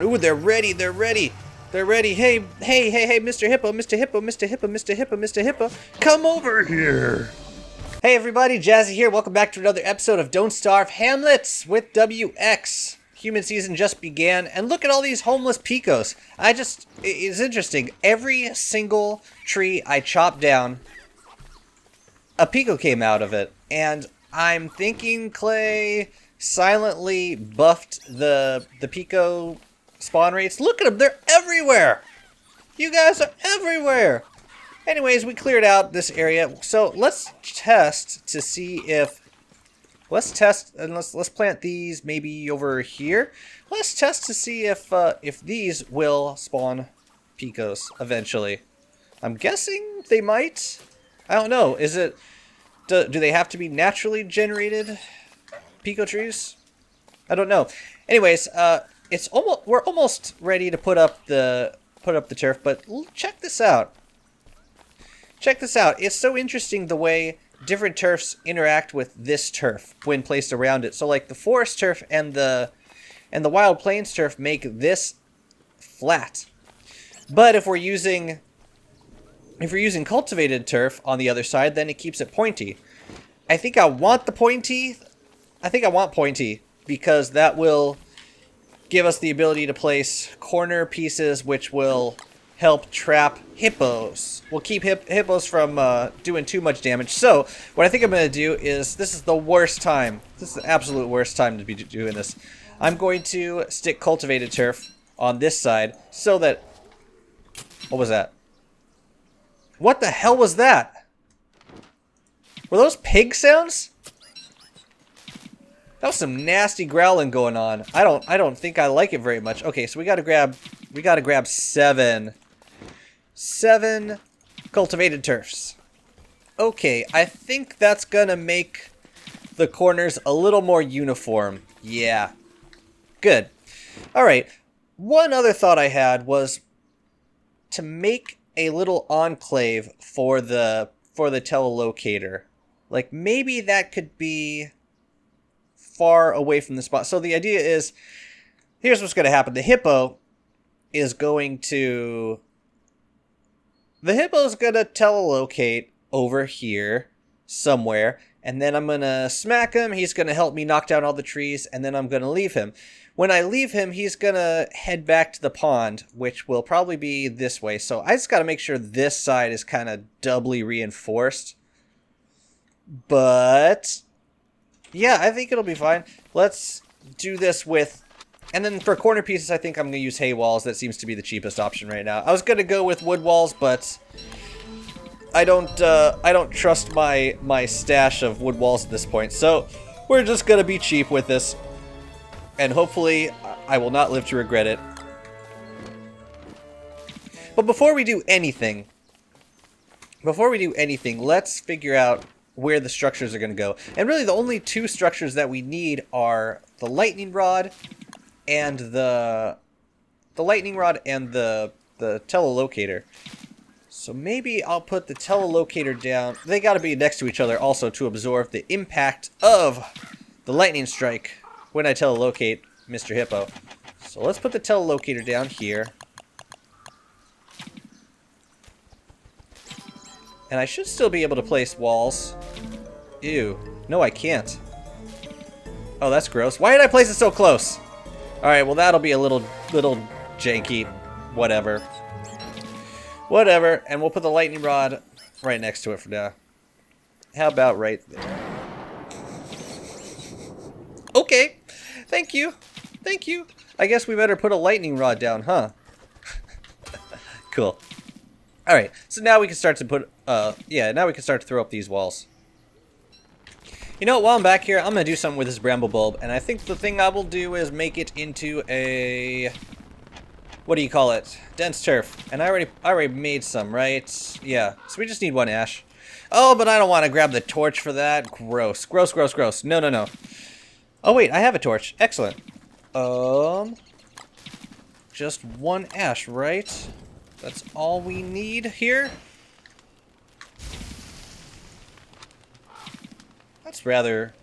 Ooh, they're ready, they're ready. They're ready. Hey, hey, hey, hey, Mr. Hippo, Mr. Hippo, Mr. Hippo, Mr. Hippo, Mr. Hippo. Come over here. Hey everybody, Jazzy here. Welcome back to another episode of Don't Starve Hamlet with WX. Human season just began, and look at all these homeless Picos. It's interesting. Every single tree I chopped down, a Pico came out of it. And I'm thinking Clay silently buffed the Pico spawn rates. Look at them, they're everywhere. You guys are everywhere. Anyways, we cleared out this area, so let's test to see if let's plant these maybe over here. Let's test to see if these will spawn Picos eventually. I'm guessing they might. I don't know. Do they have to be naturally generated Pico trees? I don't know. Anyways, we're almost ready to put up the turf, but check this out. Check this out. It's so interesting the way different turfs interact with this turf when placed around it. So like the forest turf and the wild plains turf make this flat. But if we're using cultivated turf on the other side, then it keeps it pointy. I think I want pointy because that will give us the ability to place corner pieces which will help trap hippos. We'll keep hippos from doing too much damage. So what I think I'm going to do is, this is the worst time. This is the absolute worst time to be doing this. I'm going to stick cultivated turf on this side so that... What was that? What the hell was that? Were those pig sounds? That was some nasty growling going on. I don't think I like it very much. Okay, so we gotta grab seven cultivated turfs. Okay, I think that's gonna make the corners a little more uniform. Yeah. Good. Alright. One other thought I had was to make a little enclave for the telelocator. Like, maybe that could be far away from the spot. So the idea is, here's what's going to happen. The hippo's going to telelocate over here somewhere, and then I'm going to smack him. He's going to help me knock down all the trees, and then I'm going to leave him. When I leave him, he's going to head back to the pond, which will probably be this way. So I just got to make sure this side is kind of doubly reinforced. But yeah, I think it'll be fine. Let's do this with... And then for corner pieces, I think I'm going to use hay walls. That seems to be the cheapest option right now. I was going to go with wood walls, but I don't trust my stash of wood walls at this point. So we're just going to be cheap with this. And hopefully I will not live to regret it. But before we do anything, let's figure out where the structures are going to go. And really the only two structures that we need are the lightning rod and the telelocator. So maybe I'll put the telelocator down. They got to be next to each other also to absorb the impact of the lightning strike when I telelocate Mr. Hippo. So let's put the telelocator down here. And I should still be able to place walls. Ew. No, I can't. Oh, that's gross. Why did I place it so close? Alright, well that'll be a little janky. Whatever. Whatever. And we'll put the lightning rod right next to it for now. How about right there? Okay. Thank you. Thank you. I guess we better put a lightning rod down, huh? Cool. Alright, so now we can start to put, now we can start to throw up these walls. You know what, while I'm back here, I'm going to do something with this bramble bulb, and I think the thing I will do is make it into a, what do you call it? Dense turf. And I already made some, right? Yeah, so we just need one ash. Oh, but I don't want to grab the torch for that. Gross. Gross, gross, gross. No, no, no. Oh, wait, I have a torch. Excellent. Just one ash, right? That's all we need here. That's rather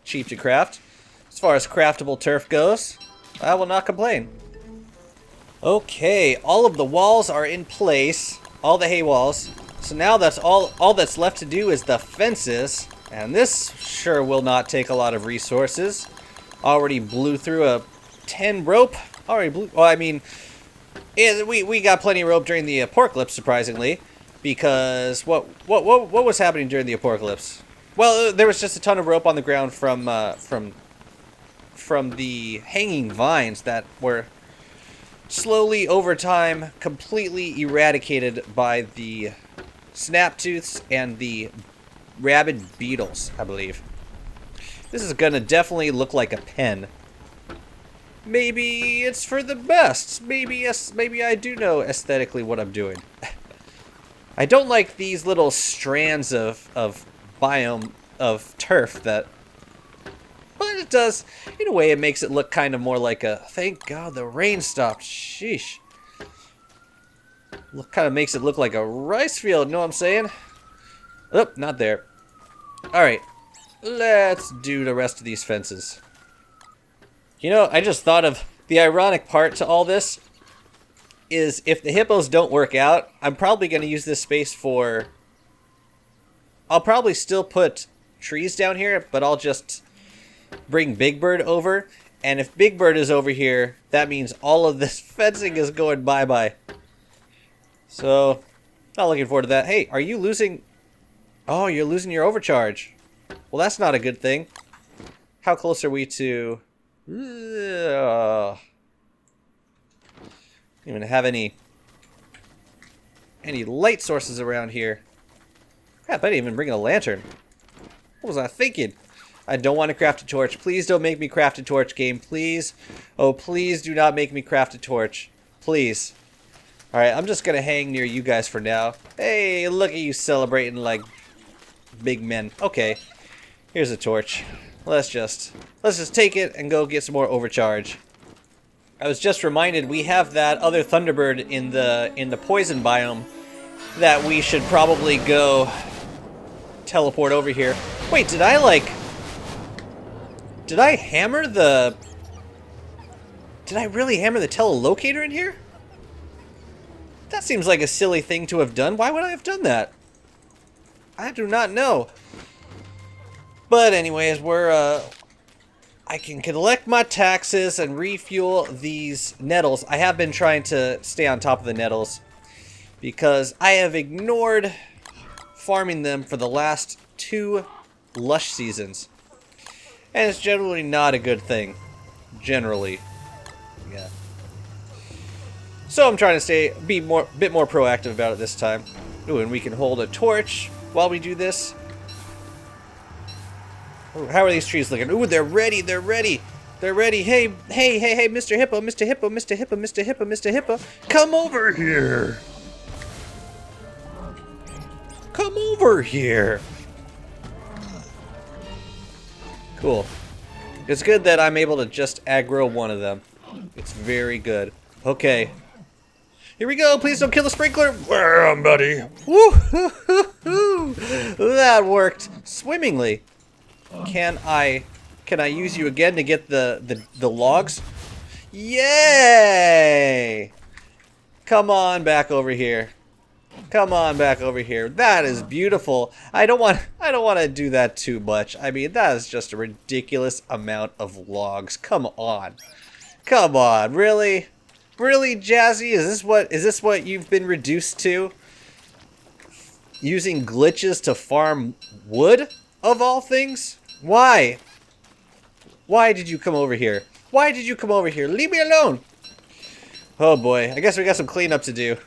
cheap to craft. As far as craftable turf goes, I will not complain. Okay, all of the walls are in place. All the hay walls. So now that's all that's left to do is the fences. And this sure will not take a lot of resources. Already blew through a 10 rope. Already blew... Well, I mean... Yeah, we got plenty of rope during the Aporkalypse, surprisingly. Because what was happening during the Aporkalypse? Well, there was just a ton of rope on the ground from the hanging vines that were slowly, over time, completely eradicated by the snaptooths and the rabid beetles, I believe. This is gonna definitely look like a pen. Maybe it's for the best. Maybe I do know aesthetically what I'm doing. I don't like these little strands of biome of turf that, but it does, in a way, it makes it look kind of more like a, thank God the rain stopped, sheesh. Kind of makes it look like a rice field, know what I'm saying? Oh, not there. Alright, let's do the rest of these fences. You know, I just thought of the ironic part to all this is if the hippos don't work out, I'm probably going to use this space for... I'll probably still put trees down here, but I'll just bring Big Bird over. And if Big Bird is over here, that means all of this fencing is going bye-bye. So, not looking forward to that. Hey, are you losing... Oh, you're losing your overcharge. Well, that's not a good thing. How close are we to... Don't even have any light sources around here. Crap, I didn't even bring a lantern. What was I thinking? I don't want to craft a torch. Please don't make me craft a torch, game. Please. Oh, please do not make me craft a torch. Please. Alright, I'm just going to hang near you guys for now. Hey, look at you celebrating like big men. Okay. Here's a torch. Let's just take it and go get some more overcharge. I was just reminded we have that other Thunderbird in the poison biome that we should probably go teleport over here. Wait, did I hammer the... Did I really hammer the telelocator in here? That seems like a silly thing to have done. Why would I have done that? I do not know. But anyways, I can collect my taxes and refuel these nettles. I have been trying to stay on top of the nettles because I have ignored farming them for the last 2 lush seasons. And it's generally not a good thing. Generally. Yeah. So I'm trying to be a bit more proactive about it this time. Ooh, and we can hold a torch while we do this. Ooh, how are these trees looking? Ooh, they're ready, they're ready. They're ready. Hey, Mr. Hippo, Mr. Hippo, Mr. Hippo, Mr. Hippo, Mr. Hippo. Come over here. Come over here. Cool. It's good that I'm able to just aggro one of them. It's very good. Okay. Here we go. Please don't kill the sprinkler. Well, buddy. Woo! That worked swimmingly. Can I use you again to get the logs? Yay! Come on back over here. Come on back over here. That is beautiful. I don't want to do that too much. I mean, that is just a ridiculous amount of logs. Come on. Come on. Really? Really, Jazzy? Is this what you've been reduced to? Using glitches to farm wood of all things? Why? Why did you come over here? Why did you come over here? Leave me alone. Oh boy, I guess we got some cleanup to do.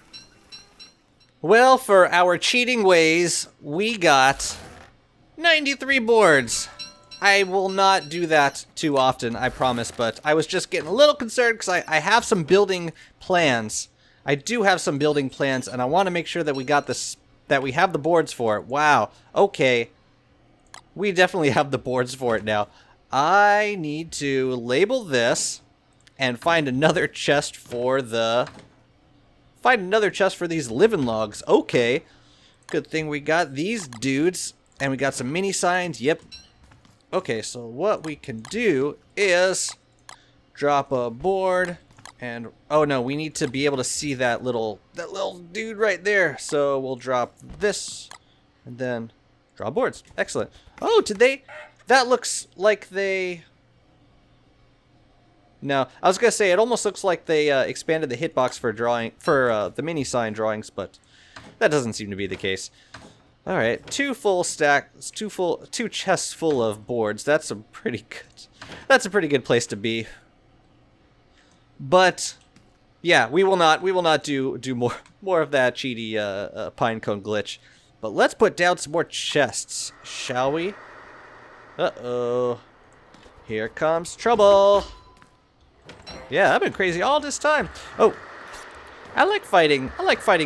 Well, for our cheating ways, we got 93 boards. I will not do that too often, I promise, but I was just getting a little concerned because I have some building plans. I do have some building plans, and I want to make sure that we got this, that we have the boards for it. Wow, okay. We definitely have the boards for it now. I need to label this and find another chest for the... Find another chest for these living logs. Okay. Good thing we got these dudes. And we got some mini signs. Yep. Okay, so what we can do is drop a board And oh no, we need to be able to see that little dude right there. So we'll drop this and then draw boards. Excellent. Oh, did they? That looks like they. No, I was gonna say it almost looks like they expanded the hitbox for the mini sign drawings, but that doesn't seem to be the case. All right, two chests full of boards. That's a pretty good place to be. But yeah, we will not do more of that cheaty pinecone glitch. But let's put down some more chests, shall we? Uh-oh. Here comes trouble. Yeah, I've been crazy all this time. Oh, I like fighting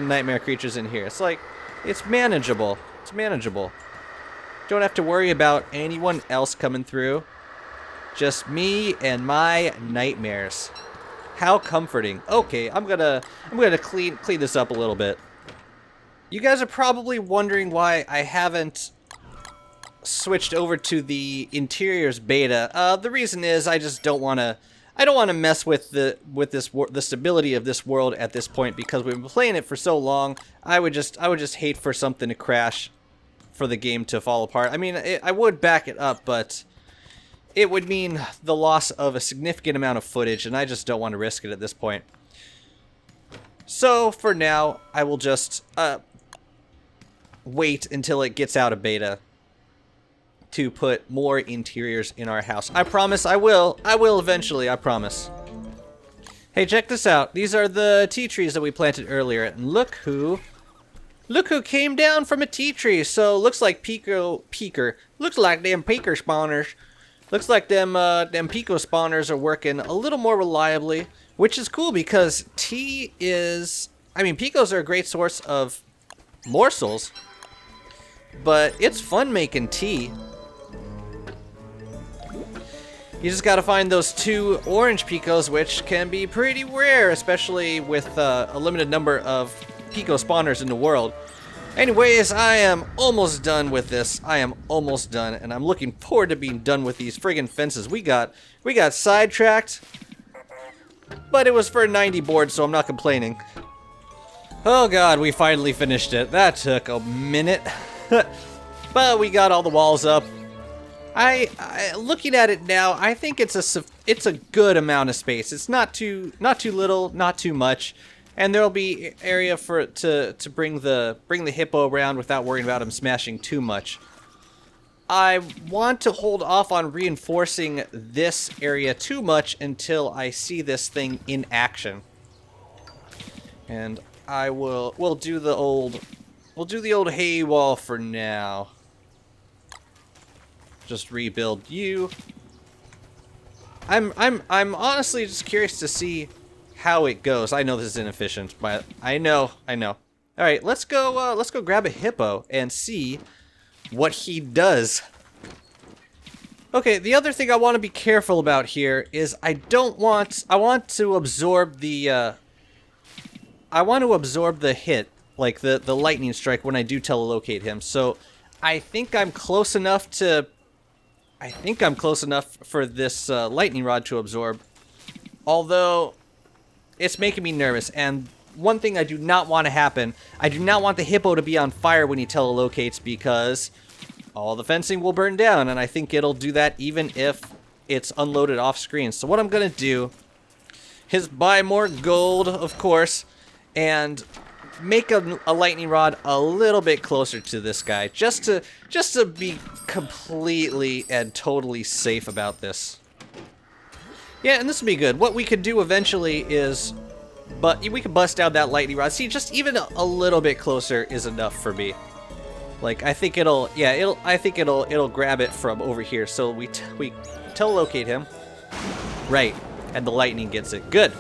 nightmare creatures in here. It's manageable. It's manageable. Don't have to worry about anyone else coming through. Just me and my nightmares. How comforting. Okay, I'm gonna clean this up a little bit. You guys are probably wondering why I haven't switched over to the interiors beta. The reason is I just don't want to mess with the stability of this world at this point, because we've been playing it for so long. I would just hate for something to crash, for the game to fall apart. I mean, I would back it up, but it would mean the loss of a significant amount of footage, and I just don't want to risk it at this point. So, for now, I will just wait until it gets out of beta to put more interiors in our house. I promise I will. I will eventually, I promise. Hey, check this out. These are the tea trees that we planted earlier, and look who came down from a tea tree. So, looks like looks like them peaker spawners. Looks like them Pico spawners are working a little more reliably, which is cool because tea is... I mean, Picos are a great source of morsels, but it's fun making tea. You just gotta find those 2 orange Picos, which can be pretty rare, especially with a limited number of Pico spawners in the world. Anyways, I am almost done with this. I am almost done, and I'm looking forward to being done with these friggin' fences. We got sidetracked, but it was for 90 boards, so I'm not complaining. Oh god, we finally finished it. That took a minute, but we got all the walls up. I looking at it now, I think it's a good amount of space. It's not too little, not too much. And there'll be area for it to bring the hippo around without worrying about him smashing too much. I want to hold off on reinforcing this area too much until I see this thing in action. And we'll do the old hay wall for now. Just rebuild you. I'm honestly just curious to see how it goes. I know this is inefficient, but I know. All right, let's go grab a hippo and see what he does. Okay, the other thing I want to be careful about here is I want to absorb the hit, like the lightning strike when I do telelocate him. So I think I'm close enough for this lightning rod to absorb. Although it's making me nervous, and one thing I do not want to happen, I do not want the hippo to be on fire when he telelocates, because all the fencing will burn down, and I think it'll do that even if it's unloaded off screen. So what I'm gonna do is buy more gold, of course, and make a lightning rod a little bit closer to this guy, just to be completely and totally safe about this. Yeah, and this will be good. What we could do eventually is, we could bust out that lightning rod. See, just even a little bit closer is enough for me. Like, I think it'll grab it from over here. So we telelocate him, right, and the lightning gets it. Good,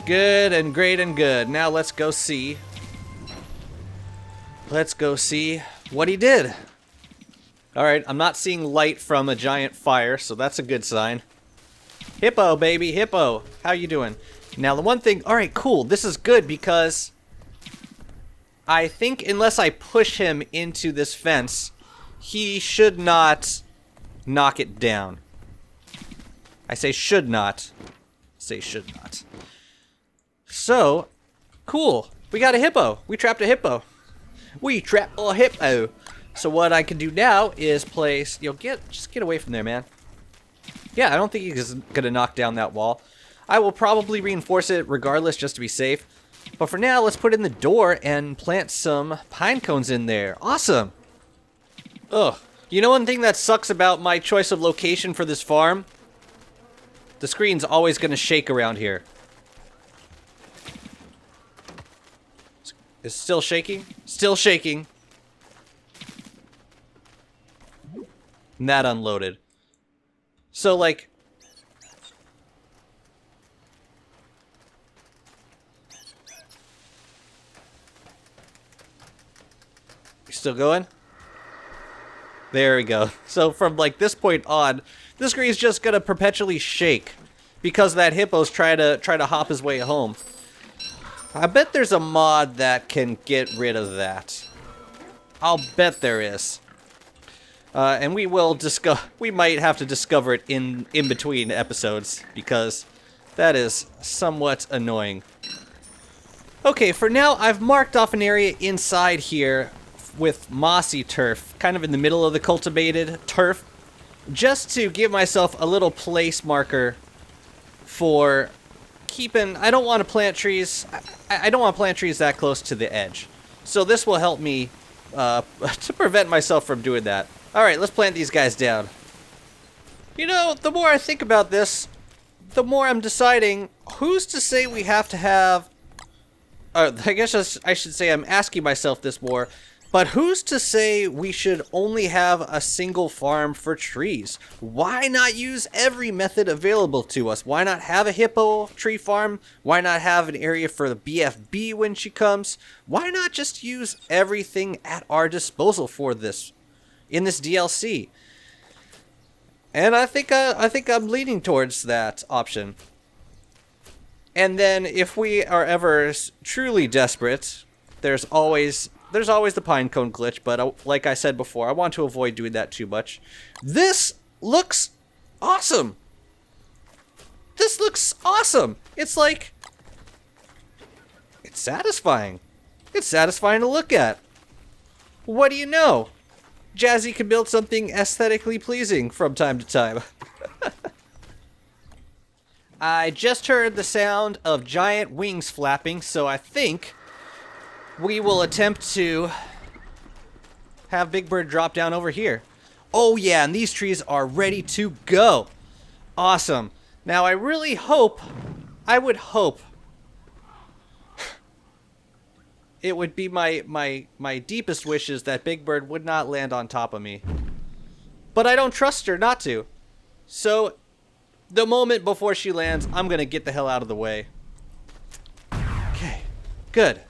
good and great and good. Now let's go see. Let's go see what he did. All right, I'm not seeing light from a giant fire, so that's a good sign. Hippo, baby, hippo. How you doing? Now, the one thing... Alright, cool. This is good because I think unless I push him into this fence, he should not knock it down. I say should not. Say should not. So, cool. We got a hippo. We trapped a hippo. We trapped a hippo. So what I can do now is place... just get away from there, man. Yeah, I don't think he's going to knock down that wall. I will probably reinforce it regardless just to be safe. But for now, let's put in the door and plant some pine cones in there. Awesome. Ugh. You know one thing that sucks about my choice of location for this farm? The screen's always going to shake around here. Is it still shaking? Still shaking. And that unloaded. So, like... You still going? There we go. So from, like, this point on, the screen's just gonna perpetually shake. Because that hippo's try to hop his way home. I bet there's a mod that can get rid of that. I'll bet there is. And we might have to discover it in between episodes, because that is somewhat annoying. Okay, for now I've marked off an area inside here with mossy turf, kind of in the middle of the cultivated turf, just to give myself a little place marker for keeping... I don't want to plant trees. I don't want to plant trees that close to the edge. So this will help me to prevent myself from doing that. Alright, let's plant these guys down. You know, the more I think about this, the more I'm deciding, who's to say we have to have... I guess I should say I'm asking myself this more, but who's to say we should only have a single farm for trees? Why not use every method available to us? Why not have a hippo tree farm? Why not have an area for the BFB when she comes? Why not just use everything at our disposal for this? In this DLC. And I think I'm leaning towards that option. And then if we are ever truly desperate, there's always the pine cone glitch, but like I said before, I want to avoid doing that too much. This looks awesome. This looks awesome. It's like, it's satisfying. It's satisfying to look at. What do you know? Jazzy can build something aesthetically pleasing from time to time. I just heard the sound of giant wings flapping, so I think we will attempt to have Big Bird drop down over here. Oh yeah, and these trees are ready to go. Awesome. Now I really hope, I would hope, it would be my deepest wishes that Big Bird would not land on top of me. But I don't trust her not to. So, the moment before she lands, I'm gonna get the hell out of the way. Okay. Good.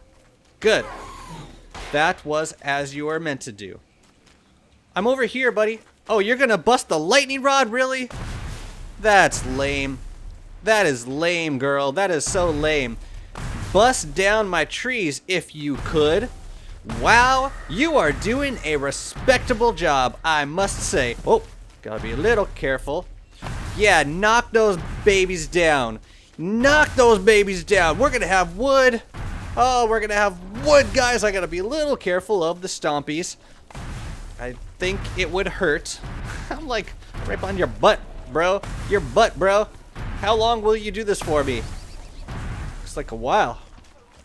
Good. That was as you are meant to do. I'm over here, buddy. Oh, you're gonna bust the lightning rod, really? That's lame. That is lame, girl. That is so lame. Bust down my trees if you could. Wow, you are doing a respectable job, I must say. Oh, gotta be a little careful. Yeah, knock those babies down. Knock those babies down. We're gonna have wood. Oh, we're gonna have wood, guys. I gotta be a little careful of the stompies. I think it would hurt. I'm like right on your butt, bro. Your butt, bro. How long will you do this for me? Looks like a while.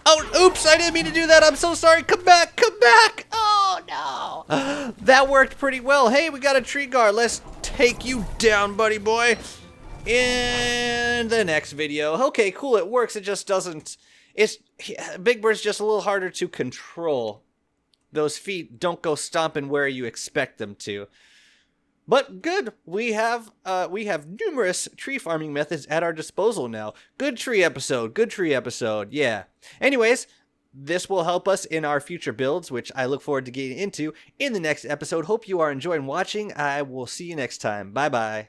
Oh, oops, I didn't mean to do that. I'm so sorry. Come back, come back. Oh, no. That worked pretty well. Hey, we got a tree guard. Let's take you down, buddy boy, in the next video. Okay, cool. It works. It just doesn't. Big Bird's just a little harder to control. Those feet don't go stomping where you expect them to. But good, we have numerous tree farming methods at our disposal now. Good tree episode, yeah. Anyways, this will help us in our future builds, which I look forward to getting into in the next episode. Hope you are enjoying watching. I will see you next time. Bye-bye.